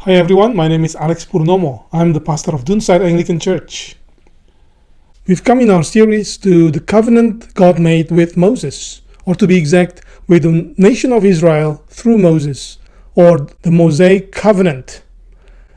Hi everyone, my name is Alex Purnomo. I'm the pastor of Dunside Anglican Church. We've come in our series to the covenant God made with Moses, or to be exact, with the nation of Israel through Moses, or the Mosaic covenant.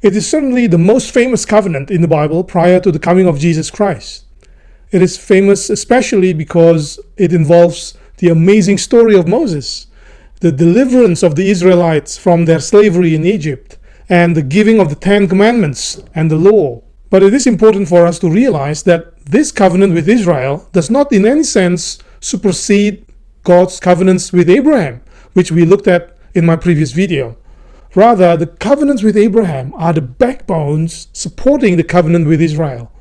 It is certainly the most famous covenant in the Bible prior to the coming of Jesus Christ. It is famous especially because it involves the amazing story of Moses, the deliverance of the Israelites from their slavery in Egypt, and the giving of the Ten Commandments and the law. But it is important for us to realize that this covenant with Israel does not in any sense supersede God's covenants with Abraham, which we looked at in my previous video. Rather, the covenants with Abraham are the backbones supporting the covenant with Israel.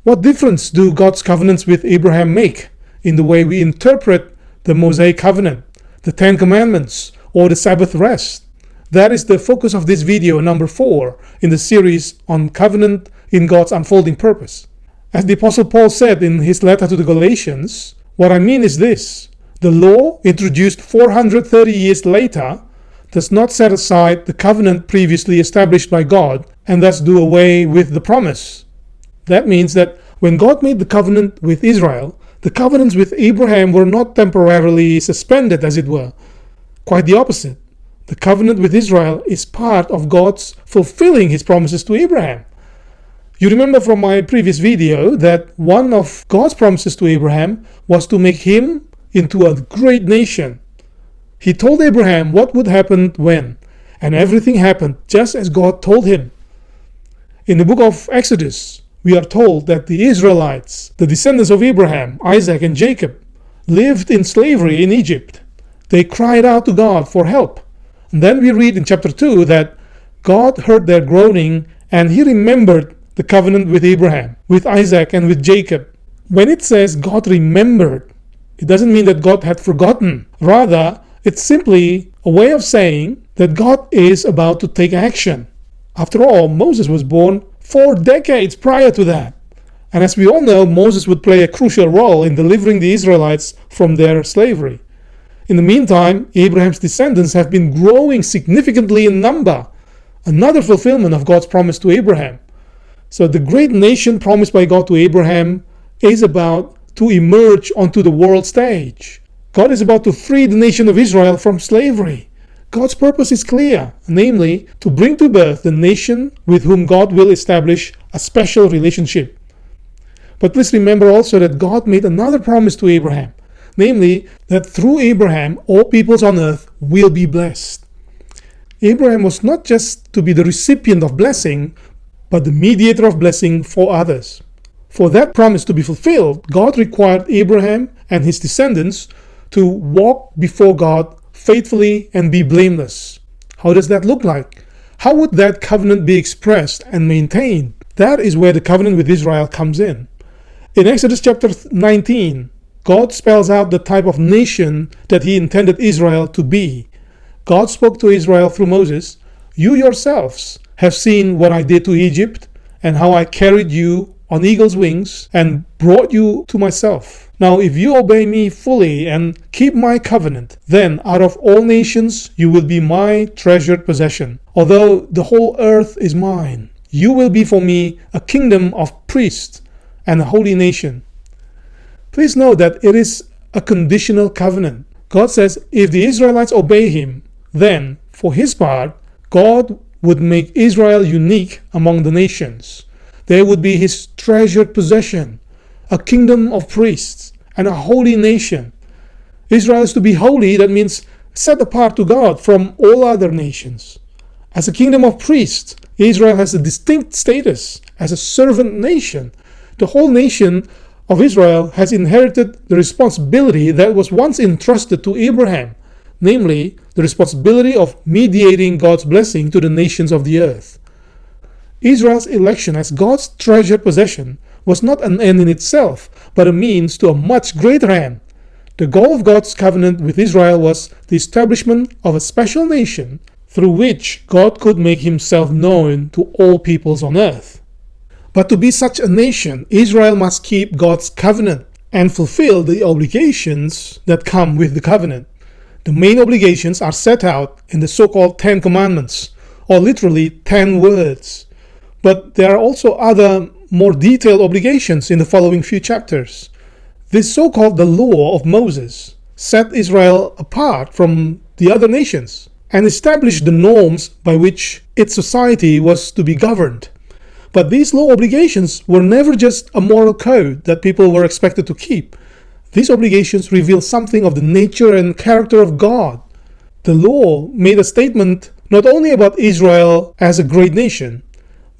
What difference do God's covenants with Abraham make in the way we interpret the Mosaic covenant, the Ten Commandments, or the Sabbath rest? That is the focus of this video, number 4, in the series on covenant in God's unfolding purpose. As the Apostle Paul said in his letter to the Galatians, what I mean is this: the law, introduced 430 years later, does not set aside the covenant previously established by God and thus do away with the promise. That means that when God made the covenant with Israel, the covenants with Abraham were not temporarily suspended, as it were. Quite the opposite. The covenant with Israel is part of God's fulfilling his promises to Abraham. You remember from my previous video that one of God's promises to Abraham was to make him into a great nation. He told Abraham what would happen when, and everything happened just as God told him. In the book of Exodus, we are told that the Israelites, the descendants of Abraham, Isaac, and Jacob, lived in slavery in Egypt. They cried out to God for help. And then we read in chapter 2 that God heard their groaning and he remembered the covenant with Abraham, with Isaac, and with Jacob. When it says God remembered, it doesn't mean that God had forgotten. Rather, it's simply a way of saying that God is about to take action. After all, Moses was born 4 decades prior to that. And as we all know, Moses would play a crucial role in delivering the Israelites from their slavery. In the meantime, Abraham's descendants have been growing significantly in number, another fulfillment of God's promise to Abraham. So the great nation promised by God to Abraham is about to emerge onto the world stage. God is about to free the nation of Israel from slavery. God's purpose is clear, namely, to bring to birth the nation with whom God will establish a special relationship. But please remember also that God made another promise to Abraham, namely, that through Abraham, all peoples on earth will be blessed. Abraham was not just to be the recipient of blessing, but the mediator of blessing for others. For that promise to be fulfilled, God required Abraham and his descendants to walk before God faithfully and be blameless. How does that look like? How would that covenant be expressed and maintained? That is where the covenant with Israel comes in. In Exodus chapter 19, God spells out the type of nation that he intended Israel to be. God spoke to Israel through Moses, "You yourselves have seen what I did to Egypt and how I carried you on eagle's wings and brought you to myself. Now if you obey me fully and keep my covenant, then out of all nations you will be my treasured possession. Although the whole earth is mine, you will be for me a kingdom of priests and a holy nation." Please note that it is a conditional covenant. God says if the Israelites obey him, then, for his part, God would make Israel unique among the nations. They would be his treasured possession, a kingdom of priests, and a holy nation. Israel is to be holy, that means set apart to God from all other nations. As a kingdom of priests, Israel has a distinct status as a servant nation. The whole nation of Israel has inherited the responsibility that was once entrusted to Abraham, namely the responsibility of mediating God's blessing to the nations of the earth. Israel's election as God's treasured possession was not an end in itself, but a means to a much greater end. The goal of God's covenant with Israel was the establishment of a special nation through which God could make himself known to all peoples on earth. But to be such a nation, Israel must keep God's covenant and fulfill the obligations that come with the covenant. The main obligations are set out in the so-called Ten Commandments, or literally 10 words. But there are also other more detailed obligations in the following few chapters. This so-called the law of Moses set Israel apart from the other nations and established the norms by which its society was to be governed. But these law obligations were never just a moral code that people were expected to keep. These obligations reveal something of the nature and character of God. The law made a statement not only about Israel as a great nation,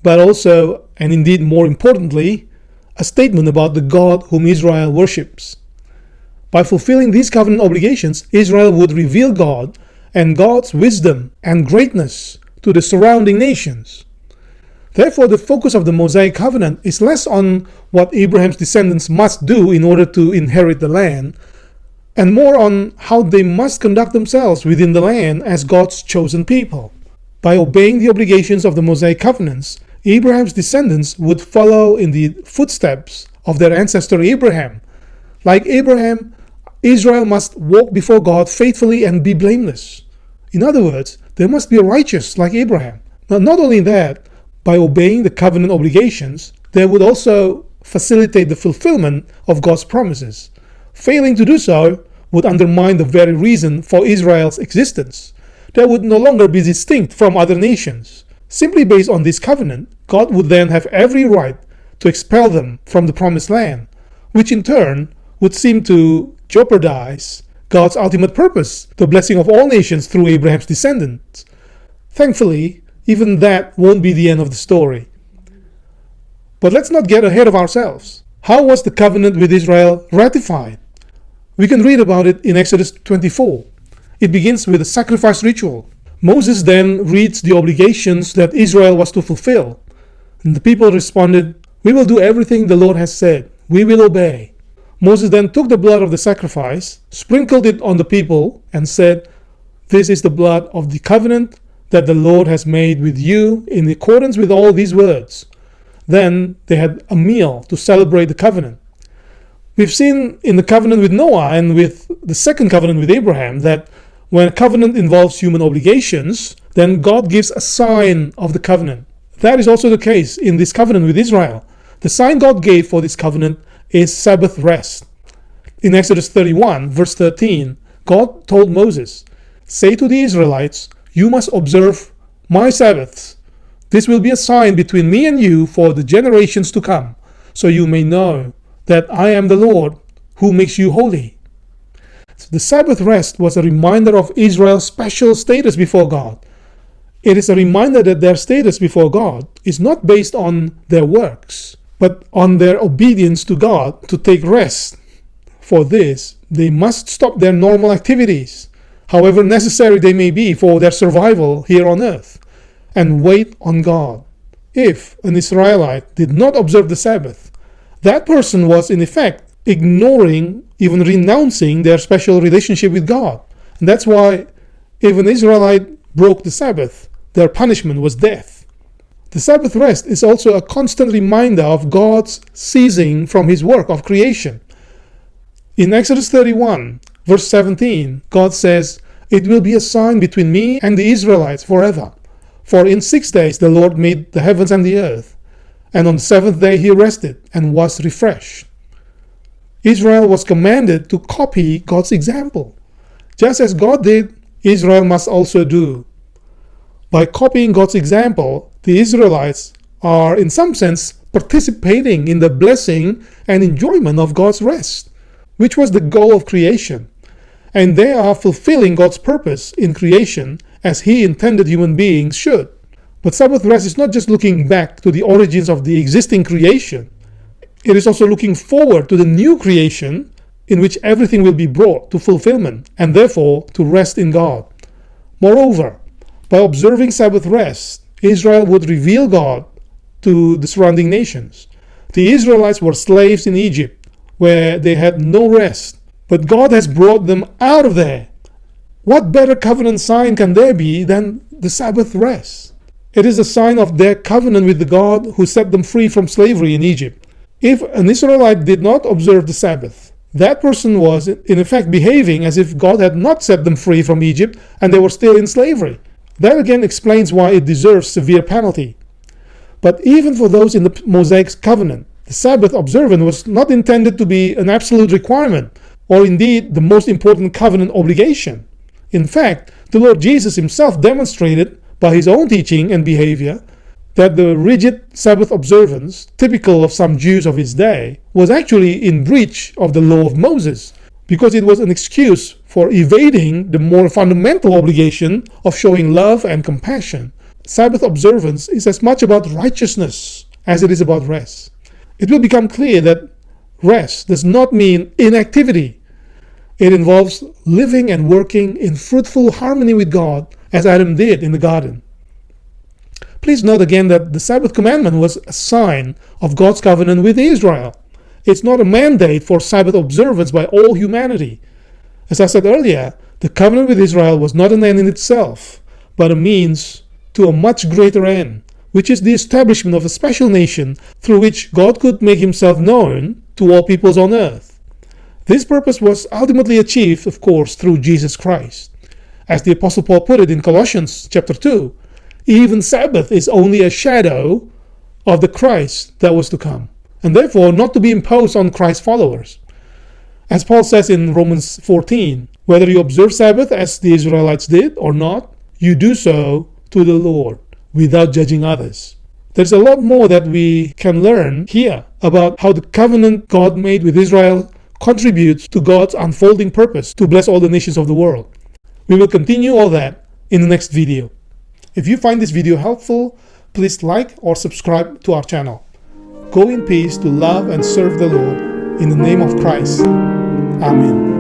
but also, and indeed more importantly, a statement about the God whom Israel worships. By fulfilling these covenant obligations, Israel would reveal God and God's wisdom and greatness to the surrounding nations. Therefore, the focus of the Mosaic covenant is less on what Abraham's descendants must do in order to inherit the land, and more on how they must conduct themselves within the land as God's chosen people. By obeying the obligations of the Mosaic covenants, Abraham's descendants would follow in the footsteps of their ancestor Abraham. Like Abraham, Israel must walk before God faithfully and be blameless. In other words, they must be righteous like Abraham. Now, not only that, by obeying the covenant obligations, they would also facilitate the fulfillment of God's promises. Failing to do so would undermine the very reason for Israel's existence. They would no longer be distinct from other nations. Simply based on this covenant, God would then have every right to expel them from the promised land, which in turn would seem to jeopardize God's ultimate purpose, the blessing of all nations through Abraham's descendants. Thankfully, even that won't be the end of the story. But let's not get ahead of ourselves. How was the covenant with Israel ratified? We can read about it in Exodus 24. It begins with a sacrifice ritual. Moses then reads the obligations that Israel was to fulfill. And the people responded, "We will do everything the Lord has said. We will obey." Moses then took the blood of the sacrifice, sprinkled it on the people, and said, "This is the blood of the covenant that the Lord has made with you in accordance with all these words." Then they had a meal to celebrate the covenant. We've seen in the covenant with Noah and with the second covenant with Abraham that when a covenant involves human obligations, then God gives a sign of the covenant. That is also the case in this covenant with Israel. The sign God gave for this covenant is Sabbath rest. In Exodus 31, verse 13, God told Moses, "Say to the Israelites, you must observe my Sabbaths. This will be a sign between me and you for the generations to come, so you may know that I am the Lord who makes you holy." The Sabbath rest was a reminder of Israel's special status before God. It is a reminder that their status before God is not based on their works, but on their obedience to God to take rest. For this, they must stop their normal activities, however necessary they may be for their survival here on earth, and wait on God. If an Israelite did not observe the Sabbath, that person was in effect ignoring, even renouncing their special relationship with God. And that's why if an Israelite broke the Sabbath, their punishment was death. The Sabbath rest is also a constant reminder of God's ceasing from his work of creation. In Exodus 31, verse 17, God says, "It will be a sign between me and the Israelites forever. For in 6 days the Lord made the heavens and the earth, and on the seventh day he rested and was refreshed." Israel was commanded to copy God's example. Just as God did, Israel must also do. By copying God's example, the Israelites are in some sense participating in the blessing and enjoyment of God's rest, which was the goal of creation. And they are fulfilling God's purpose in creation as he intended human beings should. But Sabbath rest is not just looking back to the origins of the existing creation. It is also looking forward to the new creation in which everything will be brought to fulfillment and therefore to rest in God. Moreover, by observing Sabbath rest, Israel would reveal God to the surrounding nations. The Israelites were slaves in Egypt, where they had no rest, but God has brought them out of there. What better covenant sign can there be than the Sabbath rest? It is a sign of their covenant with the God who set them free from slavery in Egypt. If an Israelite did not observe the Sabbath, that person was in effect behaving as if God had not set them free from Egypt and they were still in slavery. That again explains why it deserves severe penalty. But even for those in the Mosaic covenant, the Sabbath observance was not intended to be an absolute requirement, or indeed the most important covenant obligation. In fact, the Lord Jesus himself demonstrated by his own teaching and behavior that the rigid Sabbath observance, typical of some Jews of his day, was actually in breach of the law of Moses, because it was an excuse for evading the more fundamental obligation of showing love and compassion. Sabbath observance is as much about righteousness as it is about rest. It will become clear that rest does not mean inactivity. It involves living and working in fruitful harmony with God, as Adam did in the garden. Please note again that the Sabbath commandment was a sign of God's covenant with Israel. It's not a mandate for Sabbath observance by all humanity. As I said earlier, the covenant with Israel was not an end in itself, but a means to a much greater end, which is the establishment of a special nation through which God could make himself known to all peoples on earth. This purpose was ultimately achieved, of course, through Jesus Christ. As the Apostle Paul put it in Colossians chapter 2, even Sabbath is only a shadow of the Christ that was to come, and therefore not to be imposed on Christ's followers. As Paul says in Romans 14, whether you observe Sabbath as the Israelites did or not, you do so to the Lord without judging others. There's a lot more that we can learn here about how the covenant God made with Israel contributes to God's unfolding purpose to bless all the nations of the world. We will continue all that in the next video. If you find this video helpful, please like or subscribe to our channel. Go in peace to love and serve the Lord in the name of Christ. Amen.